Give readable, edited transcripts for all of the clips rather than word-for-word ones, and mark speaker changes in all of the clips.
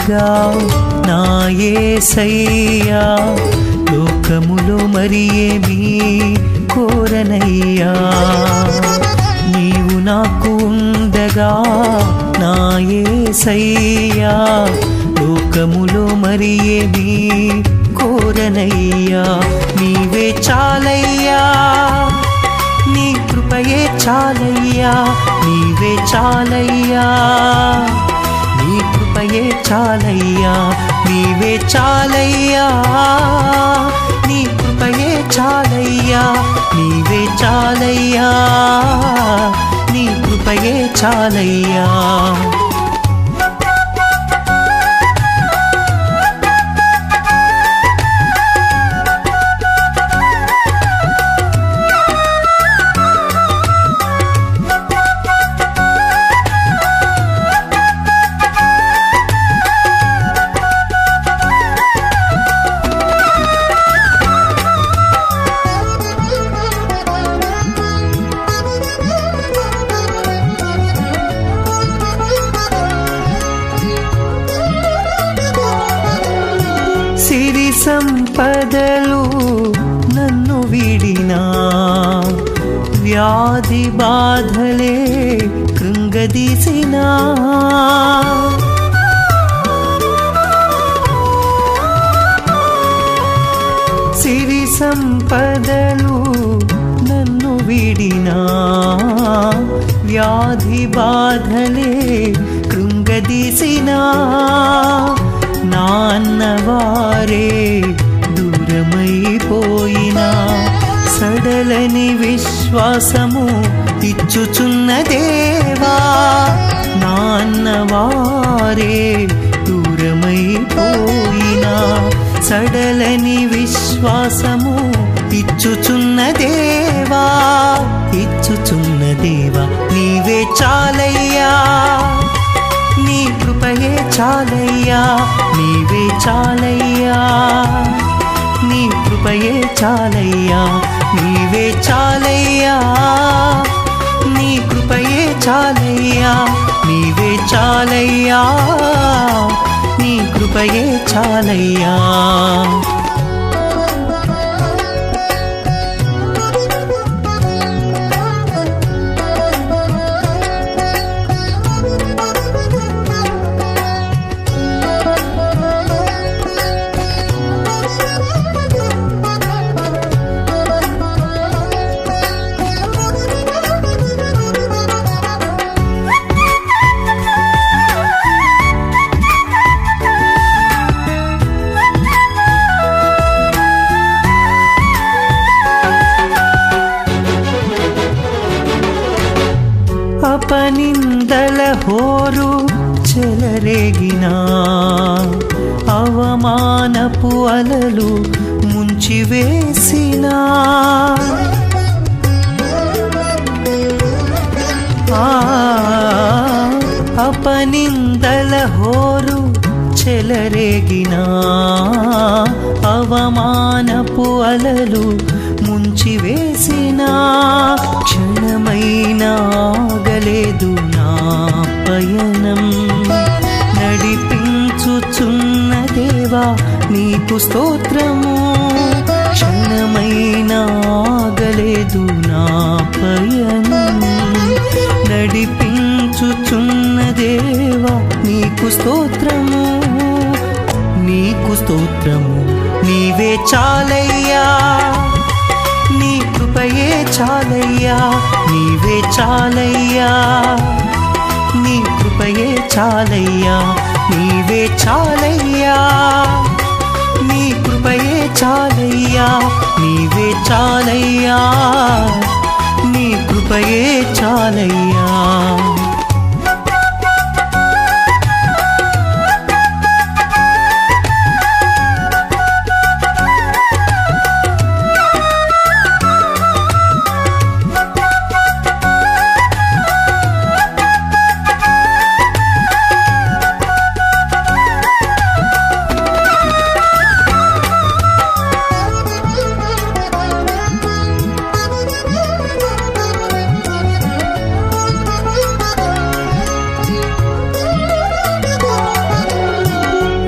Speaker 1: ఉండగా నా యేసయ్యా, లోకములో మరి ఏమీ కోరనయ్యా. నీవు నాకు ఉండగా నా యేసయ్యా, లోకములో మరి ఏమీ కోరనయ్యా. నీవే చాలయ్యా, నీ కృపయే చాలయ్యా, నీవే చాలయ్యా, నీ కృపయే చాలయ్యా, నీవే చాలయ్యా, నీ కృపయే చాలయ్యా, నీవే చాలయ్యా, నీ కృపయే చాలయ్యా. సిరి సంపదలు నన్ను వీడినా, వ్యాధి బాధలే కృంగదీసినా, సిరి సంపదలు నన్ను వీడినా, వ్యాధి బాధలే కృంగదీసినా, నాన్నవారే దూరమైపోయినా, సడలని విశ్వాసము ఇచ్చుచున్న దేవా. నాన్నవారే దూరమైపోయినా, సడలని విశ్వాసము ఇచ్చుచున్న దేవా, ఇచ్చుచున్న దేవా. నీవే చాలయ్యా, నీ కృపయే చాలయ్యా, నీవే చాలయ్యా, నీ కృపయే చాలయ్యా, నీవే చాలయ్యా, నీ కృపయే చాలయ్యా, నీవే చాలయ్యా, నీ కృపయే చాలయ్యా. అపనిందల హోరు చెలరేగినా, అవమానపు అలలు ముంచివేసినా, అపనిందల హోరు చెలరేగినా, అవమానపు అలలు ముంచివేసినా, క్షణమైనా ఆగలేదు నా పయనం. నడిపించుచున్న దేవా నీకు స్తోత్రము, క్షణమైనా ఆగలేదు నా పయనం. నడిపించుచున్న దేవా నీకు స్తోత్రము, నీకు స్తోత్రము. నీవే చాలయ్యా, నీ కృపయే చాలయ్యా, నీవే చాలయ్యా, నీ కృపయే చాలయ్యా, నీవే చాలయ్యా, నీ కృపయే చాలయ్యా, నీవే చాలయ్యా, నీ కృపయే చాలయ్యా.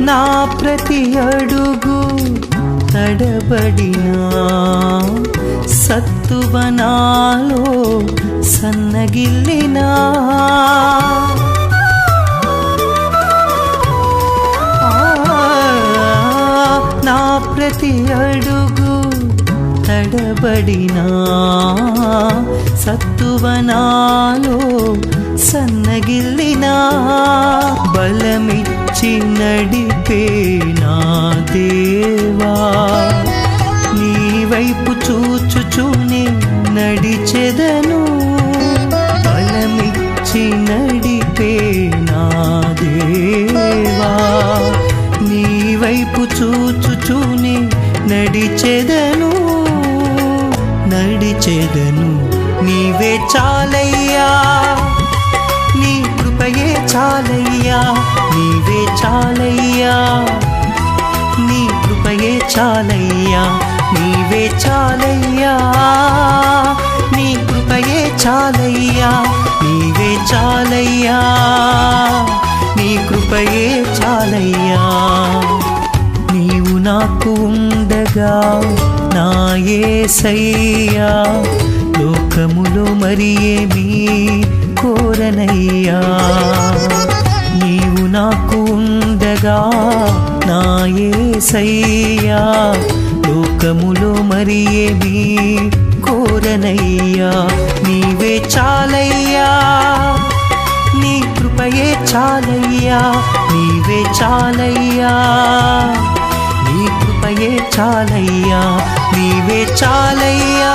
Speaker 1: నా ప్రతి అడుగు తడబడినా సత్తువనాలో సన్నగిల్లినా నా ప్రతి అడుగు తడబడినా సత్తువనాలో సన్నగిల్లినా బలమిచ్చి నడిపే నా దేవా నీ వైపు చూచుచూనే నడిచెదను బలమిచ్చి నడిపే నా దేవా నీ వైపు చూచుచూనే నడిచెదను నీవే చాలయ్యా నీ కృపయే చాలయ్యా నీవే చాలయ్యా నీ కృపయే చాలయ్యా నీవే చాలయ్యా నీ కృపయే చాలయ్యా నీవే చాలయ్యా నీ కృపయే చాలయ్యా నీవు నాకు ఉండగా నా యేసయ్యా లోకములో మరి ఏమీ కోరనయ్యా నీవు నాకు ఉండగా నా యేసయ్యా లోకములో మరి ఏమీ కోరనయ్యా నీవే చాలయ్యా నీ కృపయే చాలయ్యా నీవే చాలయ్యా నీ కృపయే చాలయ్యా నీవే చాలయ్యా